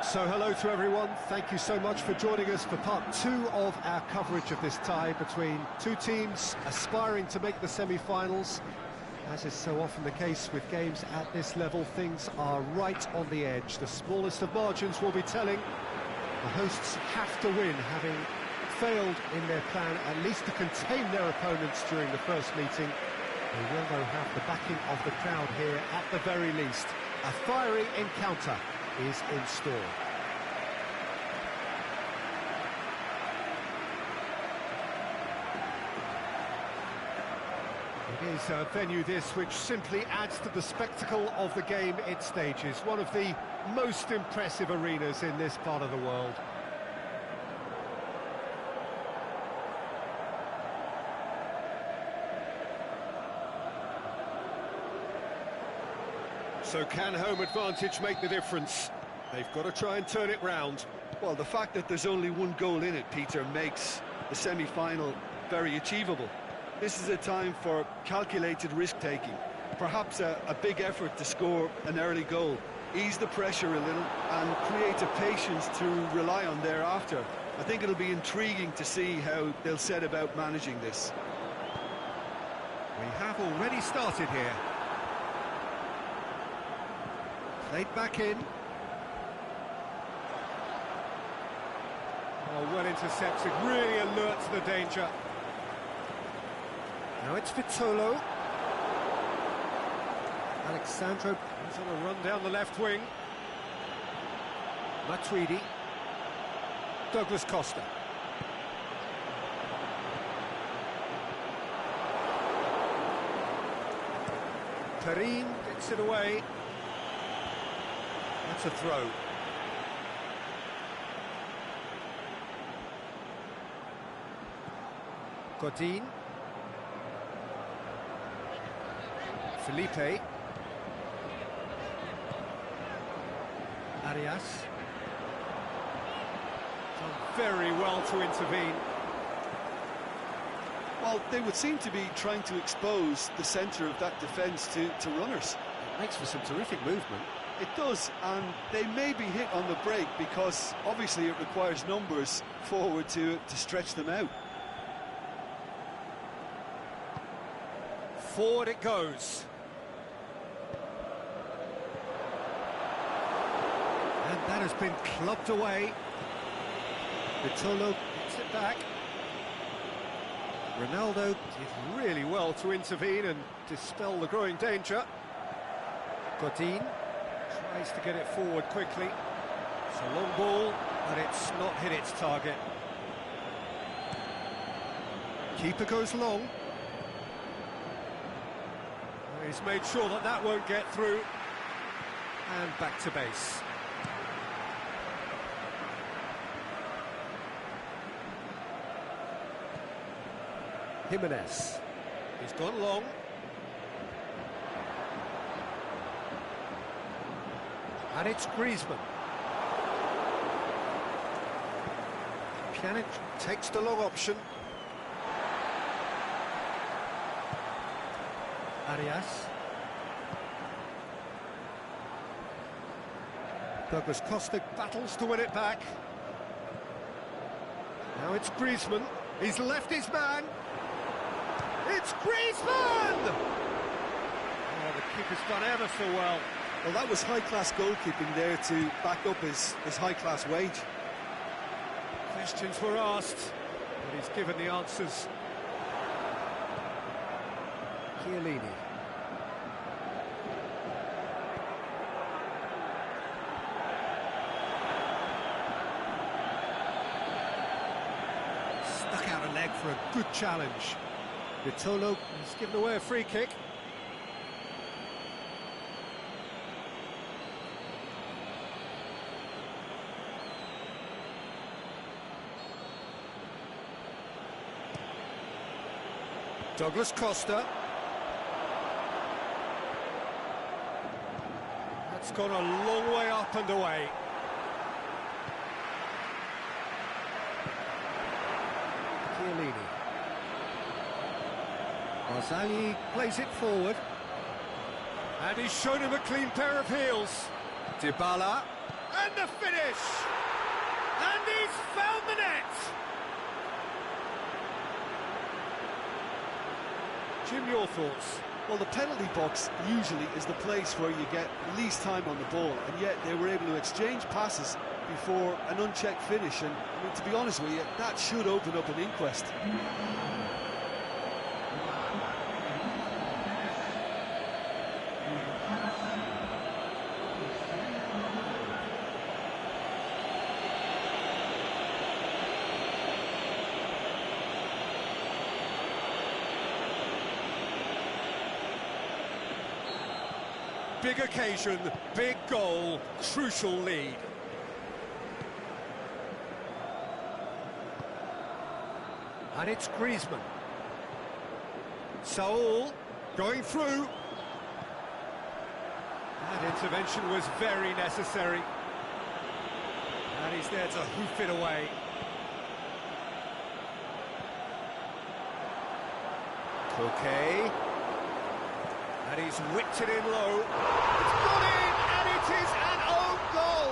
So hello to everyone, thank you so much for joining us for part two of our coverage of this tie between two teams aspiring to make the semi-finals. As is so often the case with games at this level, things are right on the edge. The smallest of margins will be telling. The hosts have to win, having failed in their plan at least to contain their opponents during the first meeting. They will though have the backing of the crowd here at the very least. A fiery encounter is in store. It is a venue this which simply adds to the spectacle of the game it stages. One of the most impressive arenas in this part of the world. So can home advantage make the difference? They've got to try and turn it round. Well, the fact that there's only one goal in it, Peter, makes the semi-final very achievable. This is a time for calculated risk-taking. Perhaps a big effort to score an early goal, ease the pressure a little, and create a patience to rely on thereafter. I think it'll be intriguing to see how they'll set about managing this. We have already started here. Played back in. Oh, well intercepted, really alert to the danger. Now it's Vitolo. Alexandro is on a run down the left wing. Matuidi. Douglas Costa. Perin gets it away. That's a throw. Godin. Felipe. Arias. Done very well to intervene. Well, they would seem to be trying to expose the centre of that defence to runners. It makes for some terrific movement. It does, and they may be hit on the break because obviously it requires numbers forward to stretch them out. Forward it goes. And that has been clubbed away. Vitolo gets it back. Ronaldo did really well to intervene and dispel the growing danger. Godin tries to get it forward quickly. It's a long ball, but it's not hit its target. Keeper goes long. He's made sure that that won't get through. And back to base. Jimenez. He's gone long. And it's Griezmann. Pjanic takes the long option. Arias. Douglas Costa battles to win it back. Now it's Griezmann. He's left his man. It's Griezmann! Oh, the keeper's done ever so well. Well, that was high-class goalkeeping there to back up his high-class wage. Questions were asked, but he's given the answers. Chiellini. Stuck out a leg for a good challenge. Vitolo has given away a free kick. Douglas Costa. That's gone a long way up and away. Chiellini. Barzagli plays it forward. And he's shown him a clean pair of heels. Dybala. And the finish! And he's found the net! Jim, your thoughts? Well, the penalty box usually is the place where you get least time on the ball, and yet they were able to exchange passes before an unchecked finish, and I mean, to be honest with you, that should open up an inquest. Big occasion, big goal, crucial lead. And it's Griezmann. Saul going through. That intervention was very necessary. And he's there to hoof it away. Coquet. And he's whipped it in low. It's gone in, and it is an own goal.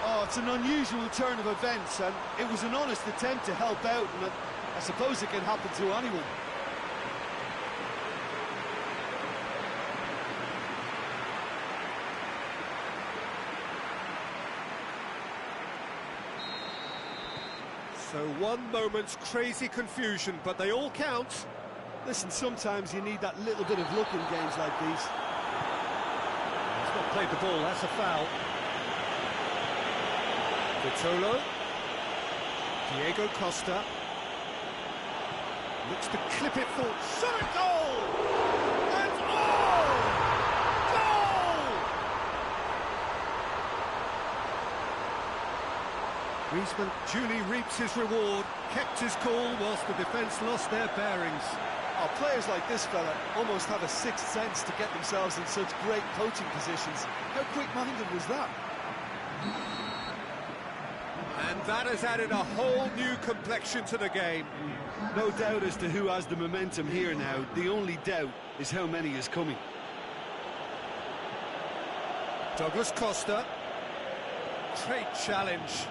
Oh, it's an unusual turn of events, and it was an honest attempt to help out, and I suppose it can happen to anyone. So one moment's crazy confusion, but they all count. Listen, sometimes you need that little bit of luck in games like these. He's not played the ball, that's a foul. Vitolo. Diego Costa. Looks to clip it full. Shot it, goal! And oh! Goal! Griezmann duly reaps his reward, kept his cool whilst the defence lost their bearings. Oh, players like this fella almost have a sixth sense to get themselves in such great coaching positions. How quick-minded was that? And that has added a whole new complexion to the game. No doubt as to who has the momentum here now. The only doubt is how many is coming. Douglas Costa. Great challenge.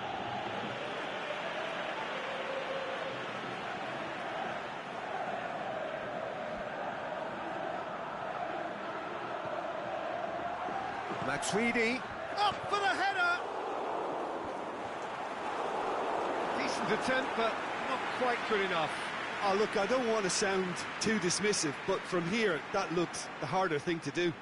Matuidi. Up for the header. Decent attempt, but not quite good enough. Oh, look, I don't want to sound too dismissive, but from here, that looked the harder thing to do.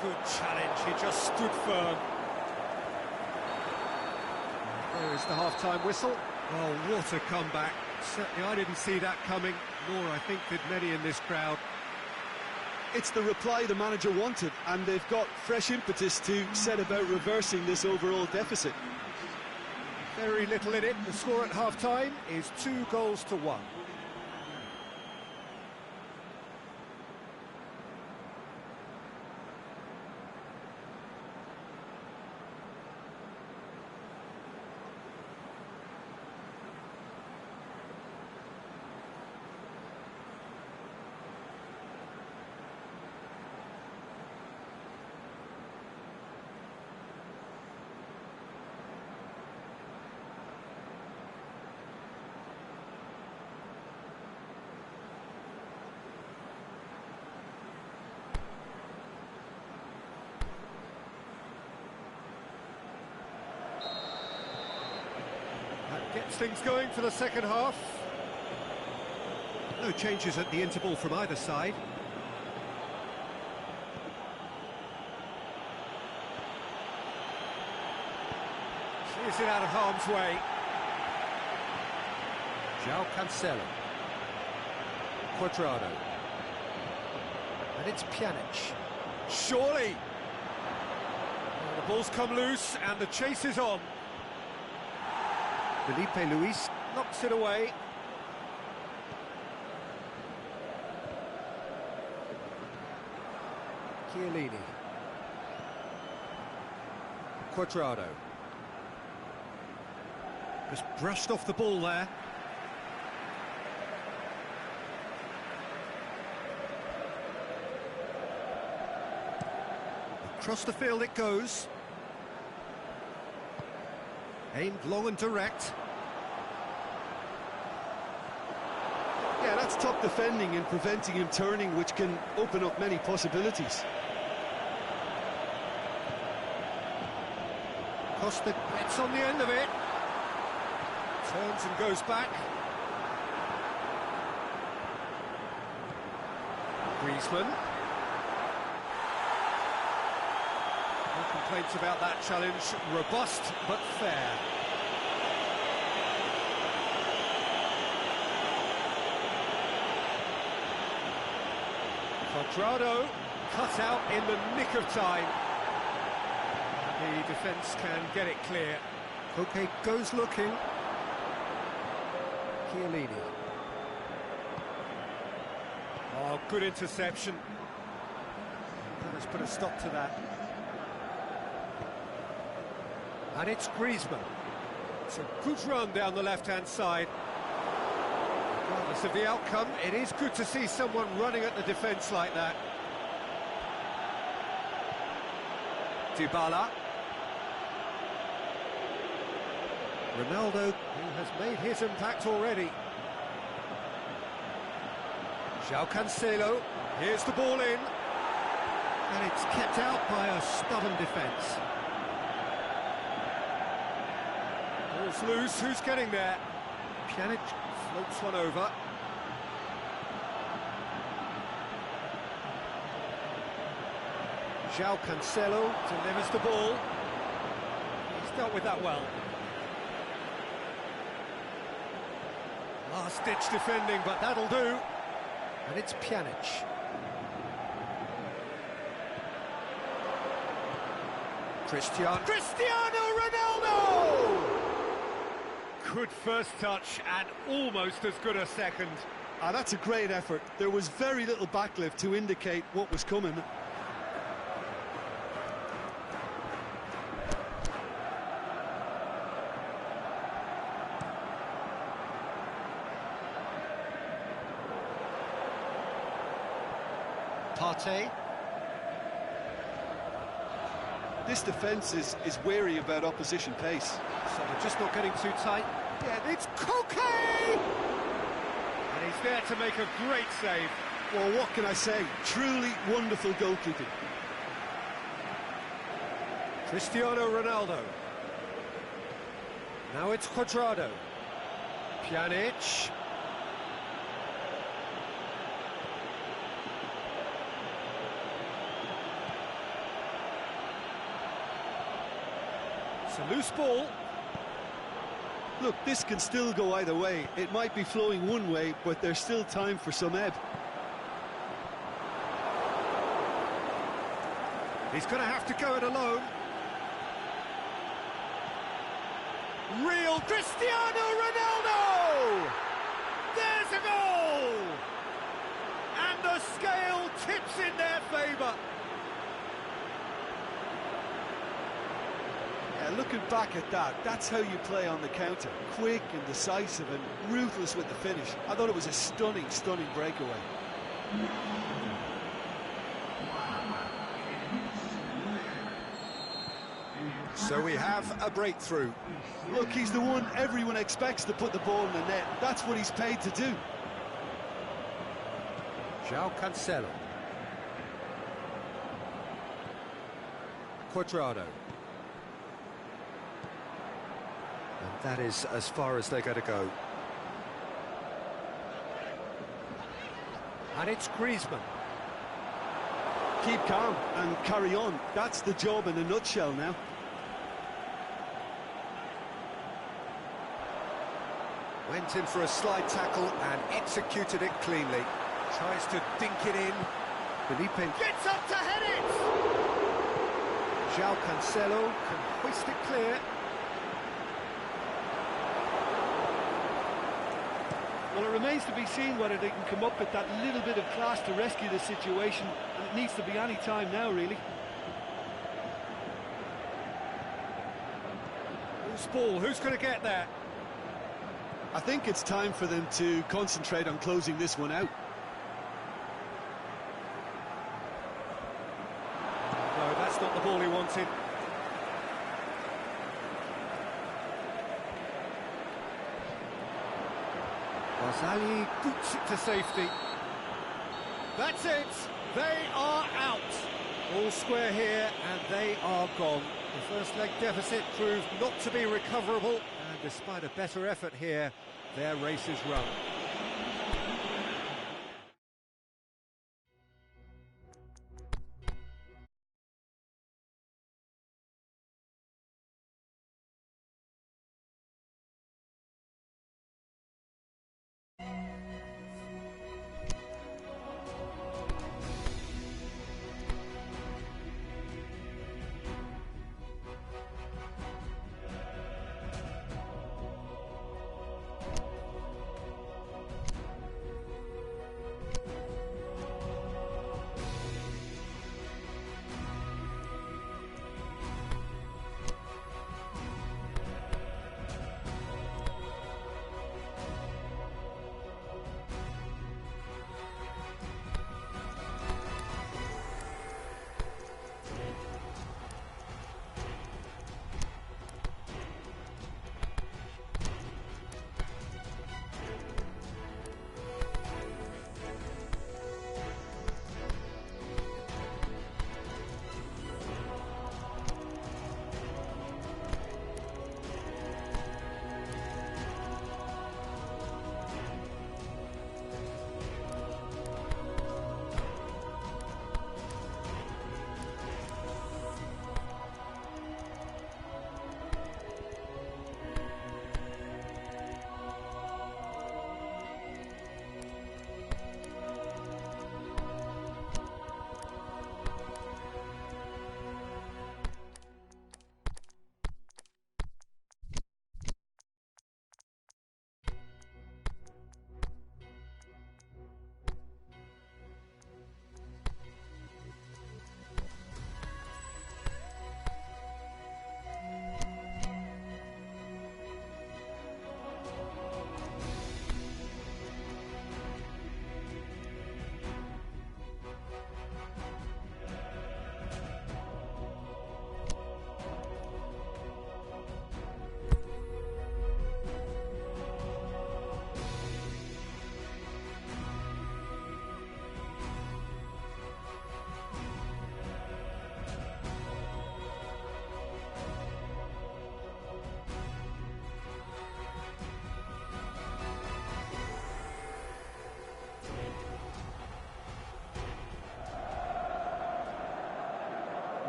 Good challenge, he just stood firm. There is the half-time whistle. Oh, what a comeback. Certainly I didn't see that coming, nor I think did many in this crowd. It's the reply the manager wanted, and they've got fresh impetus to set about reversing this overall deficit. Very little in it. The score at half-time is 2-1. Gets things going for the second half. No changes at the interval from either side. Clears it out of harm's way. João Cancelo. Cuadrado. And it's Pjanic. Surely! The ball's come loose and the chase is on. Felipe Luis knocks it away. Chiellini. Cuadrado. Just brushed off the ball there. Across the field it goes. Aimed long and direct. Yeah, that's top defending and preventing him turning, which can open up many possibilities. Costa gets on the end of it. Turns and goes back. Griezmann. No complaints about that challenge. Robust but fair. Cuadrado cut out in the nick of time. The defence can get it clear. Koke goes looking. Chiellini. Oh, good interception. That has put a stop to that. And it's Griezmann. It's a good run down the left-hand side. Regardless of the outcome, it is good to see someone running at the defence like that. Dybala. Ronaldo, who has made his impact already. João Cancelo, here's the ball in. And it's kept out by a stubborn defence. Ball's loose, who's getting there? Pjanic floats one over. João Cancelo delivers the ball. He's dealt with that well. Last-ditch defending, but that'll do. And it's Pjanic. Cristiano Ronaldo! Good first touch and almost as good a second. Ah, that's a great effort. There was very little backlift to indicate what was coming. Partey. This defence is wary about opposition pace. So they're just not getting too tight. Yeah, it's Koke! And he's there to make a great save. Well, what can I say? Truly wonderful goalkeeping. Cristiano Ronaldo. Now it's Cuadrado. Pjanic. It's a loose ball. Look, this can still go either way. It might be flowing one way, but there's still time for some ebb. He's going to have to go it alone. Real Cristiano Ronaldo! There's a goal! And the scale tips in their favour. Yeah, looking back at that, that's how you play on the counter. Quick and decisive and ruthless with the finish. I thought it was a stunning, stunning breakaway. So we have a breakthrough. Look, he's the one everyone expects to put the ball in the net. That's what he's paid to do. João Cancelo. Cuadrado. And that is as far as they're going to go. And it's Griezmann. Keep calm and carry on. That's the job in a nutshell now. Went in for a slide tackle and executed it cleanly. Tries to dink it in. Felipe gets up to head it! João Cancelo can hoist it clear. Well, it remains to be seen whether they can come up with that little bit of class to rescue the situation, and it needs to be any time now, really. loose ball. Who's going to get there? I think it's time for them to concentrate on closing this one out. No, that's not the ball he wanted. Ghazali boots it to safety. That's it. They are out. All square here, and they are gone. The first leg deficit proved not to be recoverable, and despite a better effort here, their race is run.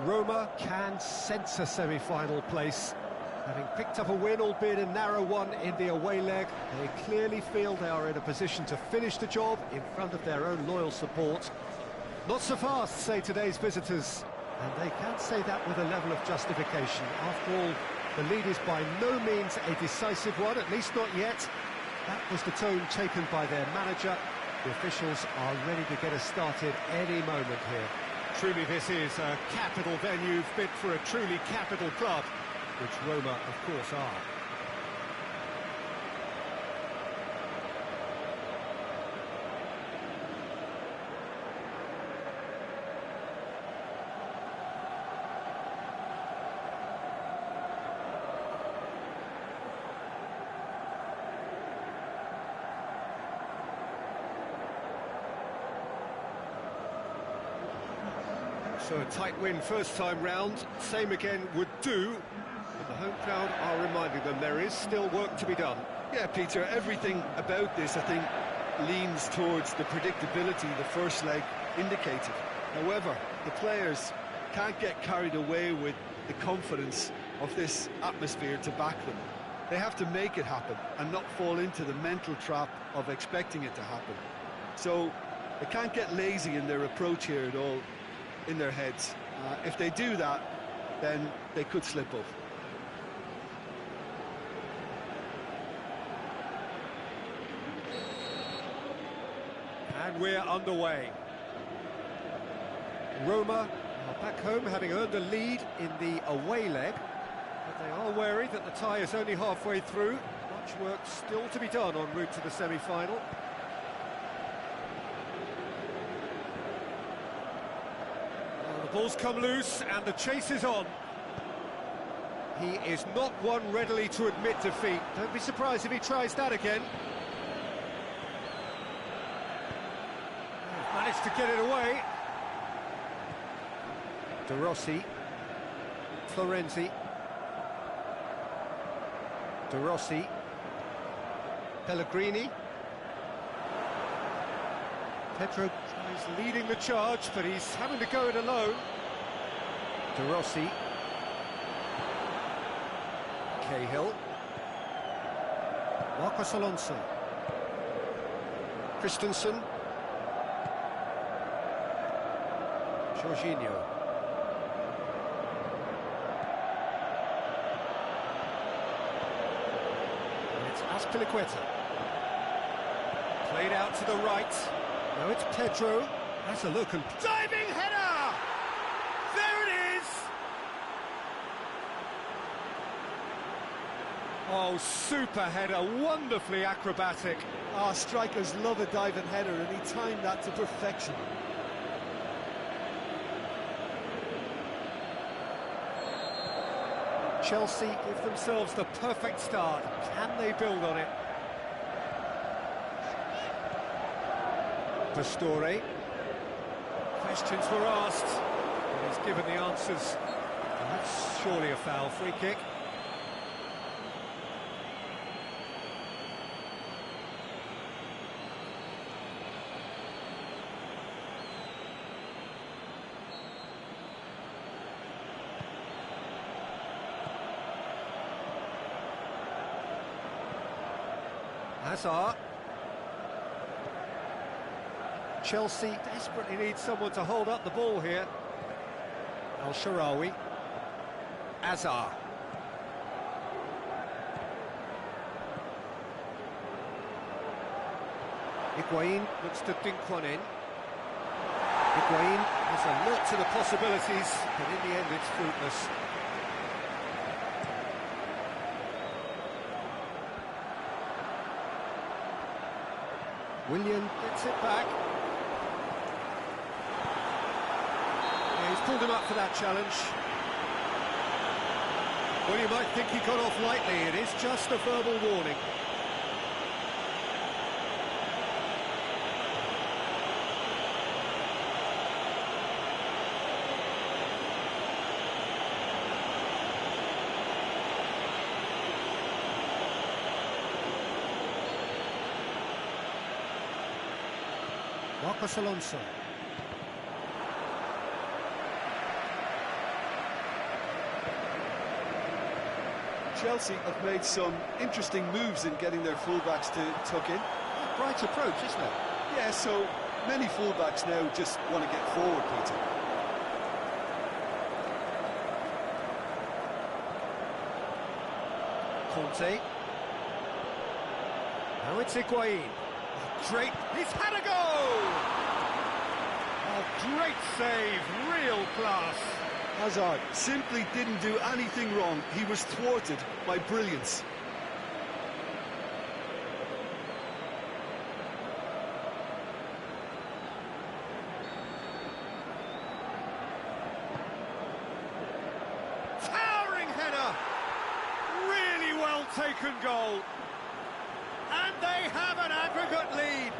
Roma can sense a semi-final place. Having picked up a win, albeit a narrow one, in the away leg, they clearly feel they are in a position to finish the job in front of their own loyal support. Not so fast, say today's visitors, and they can't say that with a level of justification. After all, the lead is by no means a decisive one, at least not yet. That was the tone taken by their manager. The officials are ready to get us started any moment here. Truly, this is a capital venue fit for a truly capital club, which Roma, of course, are. So a tight win first time round, same again would do, but the home crowd are reminding them there is still work to be done. Yeah, Peter, everything about this, I think, leans towards the predictability the first leg indicated. However, the players can't get carried away with the confidence of this atmosphere to back them. They have to make it happen and not fall into the mental trap of expecting it to happen. So they can't get lazy in their approach here at all, in their heads. If they do that, then they could slip up. And we're underway. Roma are back home, having earned a lead in the away leg. But they are wary that the tie is only halfway through. Much work still to be done en route to the semi-final. Well, the ball's come loose and the chase is on. He is not one readily to admit defeat. Don't be surprised if he tries that again. They've managed to get it away. De Rossi. Florenzi. De Rossi. Pellegrini. Pedro is leading the charge, but he's having to go it alone. De Rossi. Cahill. Marcos Alonso. Christensen. Jorginho. And it's Azpilicueta. Played out to the right. Now it's Pedro. Has a look and diving header! There it is! Oh, super header, wonderfully acrobatic. Ah, strikers love a diving header, and he timed that to perfection. Chelsea give themselves the perfect start. Can they build on it? Pastore. Questions were asked, and he's given the answers. And that's surely a foul. Free kick. Hazard. Chelsea desperately need someone to hold up the ball here. Al-Sharawi. Hazard. Higuain looks to dink one in. Higuain has a look to the possibilities, but in the end it's fruitless. Willian gets it back. Yeah, he's pulled him up for that challenge. Well, you might think he got off lightly. It is just a verbal warning. Marcos Alonso. Chelsea have made some interesting moves in getting their fullbacks to tuck in. Right approach, isn't it? Yeah, so many fullbacks now just want to get forward, Peter. Conte. Now it's Higuain. Great, he's had a goal! Oh, great save, real class. Hazard simply didn't do anything wrong. He was thwarted by brilliance. Towering header! Really well taken goal. And they have an aggregate lead.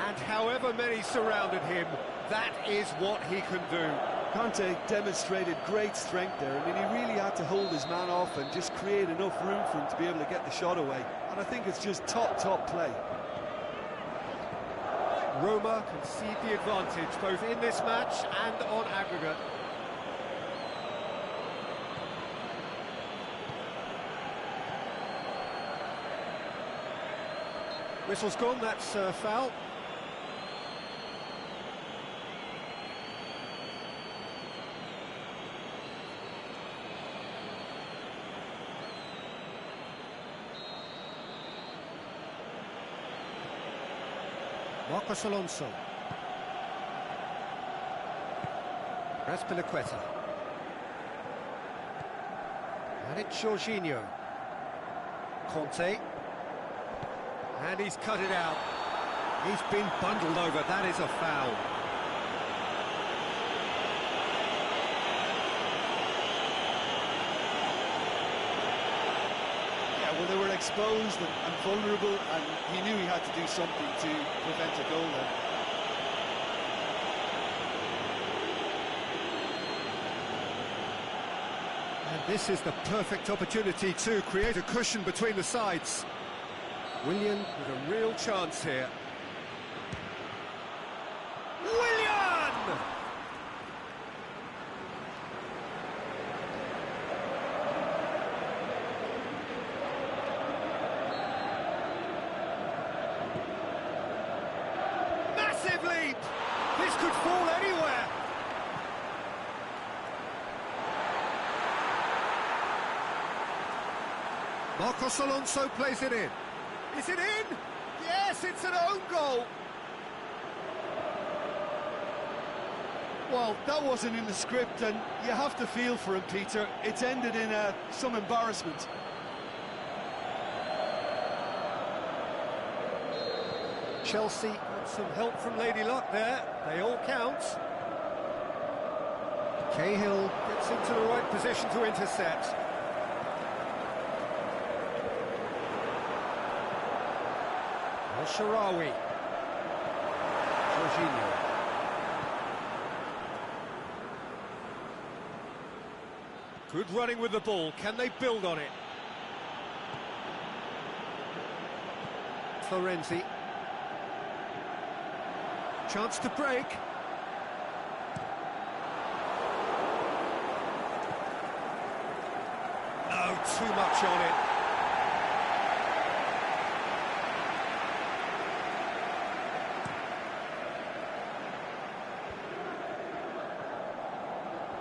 And however many surrounded him, that is what he can do. Conte demonstrated great strength there. I mean, he really had to hold his man off and just create enough room for him to be able to get the shot away. And I think it's just top play. Roma concede the advantage both in this match and on aggregate. Whistle's gone, that's foul. Marcos Alonso. Azpilicueta. And it's Jorginho. Conte. And he's cut it out. He's been bundled over. That is a foul. Yeah, well, they were exposed and vulnerable, and he knew he had to do something to prevent a goal there. And this is the perfect opportunity to create a cushion between the sides. Willian with a real chance here. Willian! Massive leap! This could fall anywhere. Marcos Alonso plays it in. Is it in? Yes, it's an own goal. Well, that wasn't in the script, and you have to feel for him, Peter. It's ended in some embarrassment. Chelsea got some help from Lady Luck there. They all count. Cahill gets into the right position to intercept. El-Shaarawy. Jorginho. Good running with the ball. Can they build on it? Florenzi. Chance to break. No, too much on it.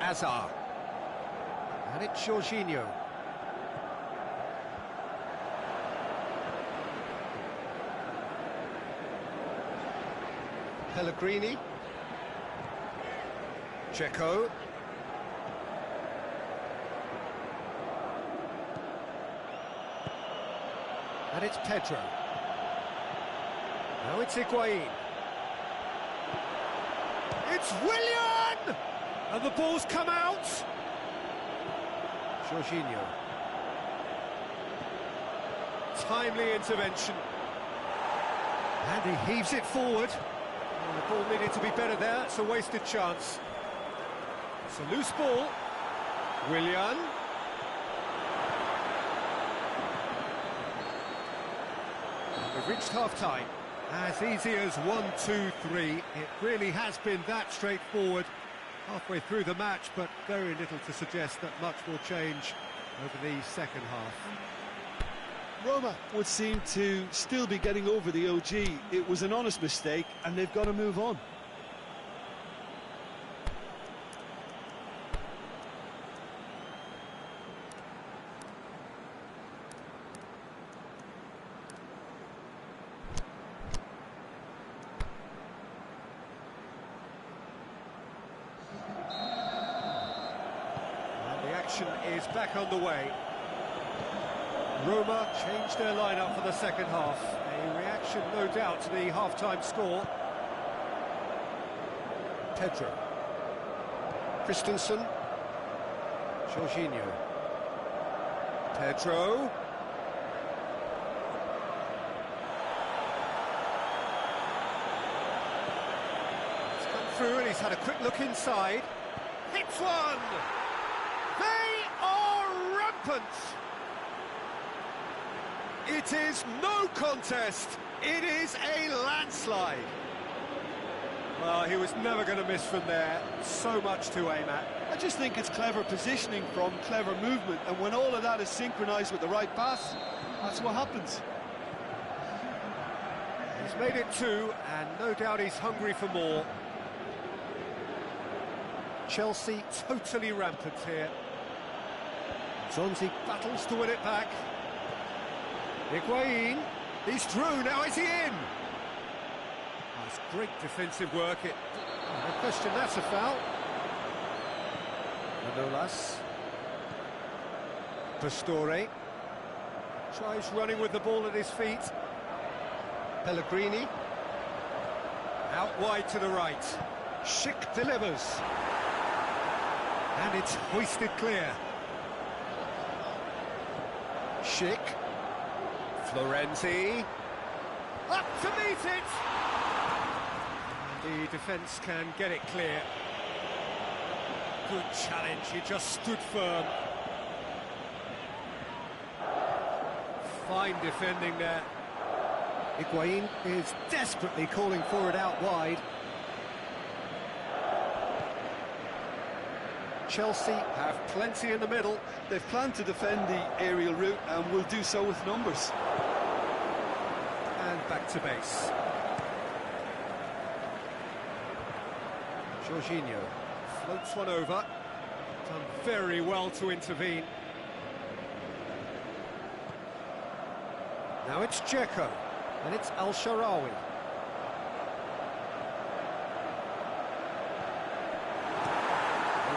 Azar. And it's Jorginho. Pellegrini. Checo. And it's Pedro. Now it's Higuain. It's Willian! And the ball's come out. Jorginho. Timely intervention. And he heaves it forward. And the ball needed to be better there. It's a wasted chance. It's a loose ball. Willian. And we've reached half-time. As easy as 1-2-3. It really has been that straightforward. Halfway through the match, but very little to suggest that much will change over the second half. Roma would seem to still be getting over the OG. It was an honest mistake, and they've got to move on. Is back on the way. Roma changed their lineup for the second half. A reaction, no doubt, to the half-time score. Pedro. Christensen. Jorginho. Pedro. He's come through and he's had a quick look inside. Hits one! They are rampant! It is no contest. It is a landslide. Well, he was never going to miss from there. So much to aim at. I just think it's clever positioning from clever movement, and when all of that is synchronised with the right pass, that's what happens. He's made it two, and no doubt he's hungry for more. Chelsea totally rampant here. Zonzi battles to win it back. Higuain, he's through, now is he in? That's great defensive work. No question that's a foul. Manolas. Pastore tries running with the ball at his feet. Pellegrini out wide to the right. Schick delivers, and it's hoisted clear. Schick, Florenzi, up to meet it. The defence can get it clear. Good challenge, he just stood firm. Fine defending there. Higuain is desperately calling for it out wide. Chelsea have plenty in the middle. They've planned to defend the aerial route and will do so with numbers. And back to base. Jorginho floats one over. Done very well to intervene. Now it's Dzeko, and it's Al-Shaarawy.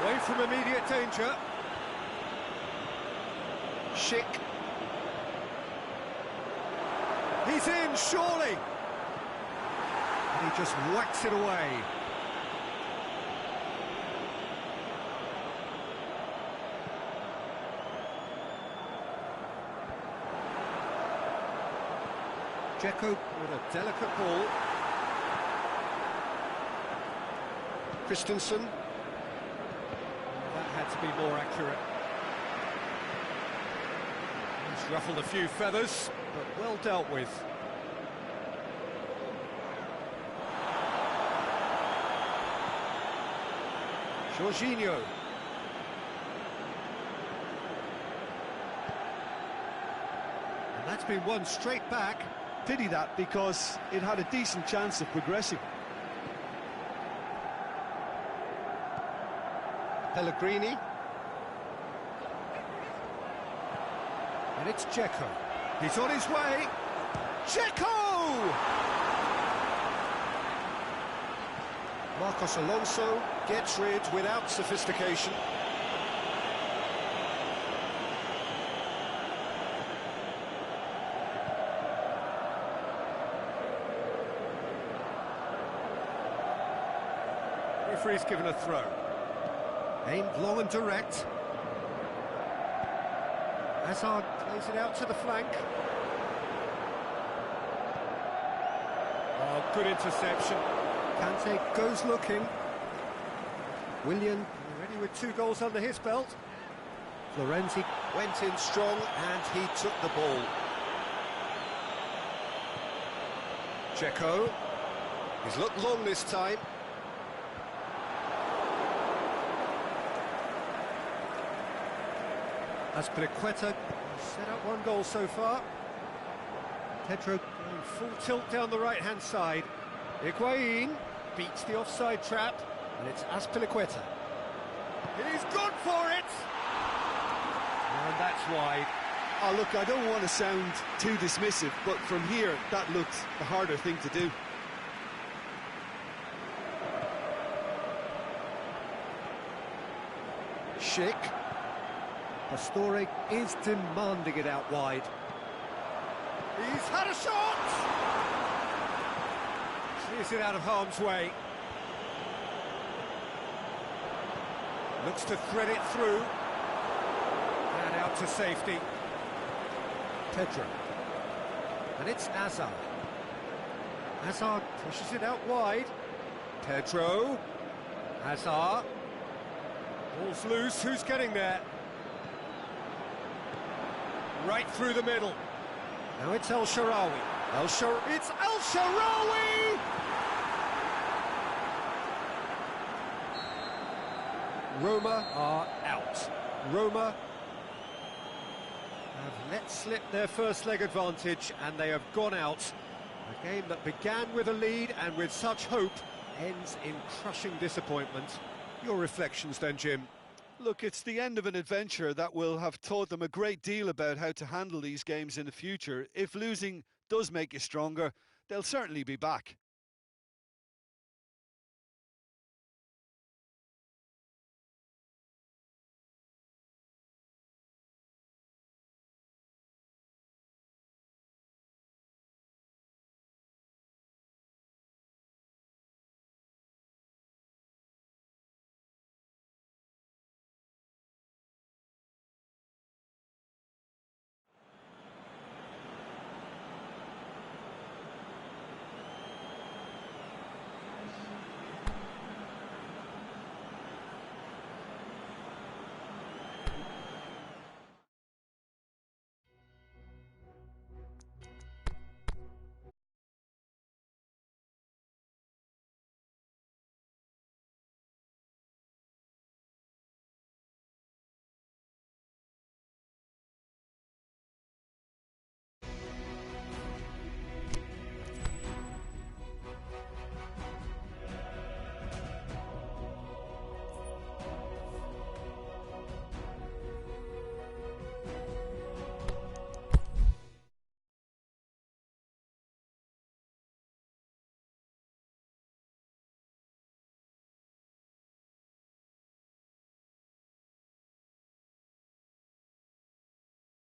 Away from immediate danger. Schick. He's in, surely! And he just whacks it away. Dzeko with a delicate ball. Christensen. That had to be more accurate. He's ruffled a few feathers, but well dealt with. Jorginho. And that's been won straight back. Pity that, because it had a decent chance of progressing. Pellegrini. And it's Dzeko. He's on his way. Dzeko! Marcos Alonso gets rid without sophistication. Referee's given a throw. Aimed long and direct. Hazard plays it out to the flank. Oh, good interception. Kante goes looking. Willian already with 2 goals under his belt. Florenzi went in strong and he took the ball. Dzeko. He's looked long this time. Azpilicueta set up 1 goal so far. Pedro going full tilt down the right-hand side. Higuain beats the offside trap, and it's Azpilicueta. He's gone for it! And that's wide. Oh, look, I don't want to sound too dismissive, but from here, that looked the harder thing to do. Schick. Pastore is demanding it out wide. He's had a shot! Clears it out of harm's way. Looks to thread it through. And out to safety. Pedro. And it's Hazard. Hazard pushes it out wide. Pedro. Hazard. Ball's loose, who's getting there? Right through the middle. Now it's Al-Shaarawy. It's Al-Shaarawy! Roma are out. Roma have let slip their first leg advantage and they have gone out. A game that began with a lead and with such hope ends in crushing disappointment. Your reflections then, Jim? Look, it's the end of an adventure that will have taught them a great deal about how to handle these games in the future. If losing does make you stronger, they'll certainly be back.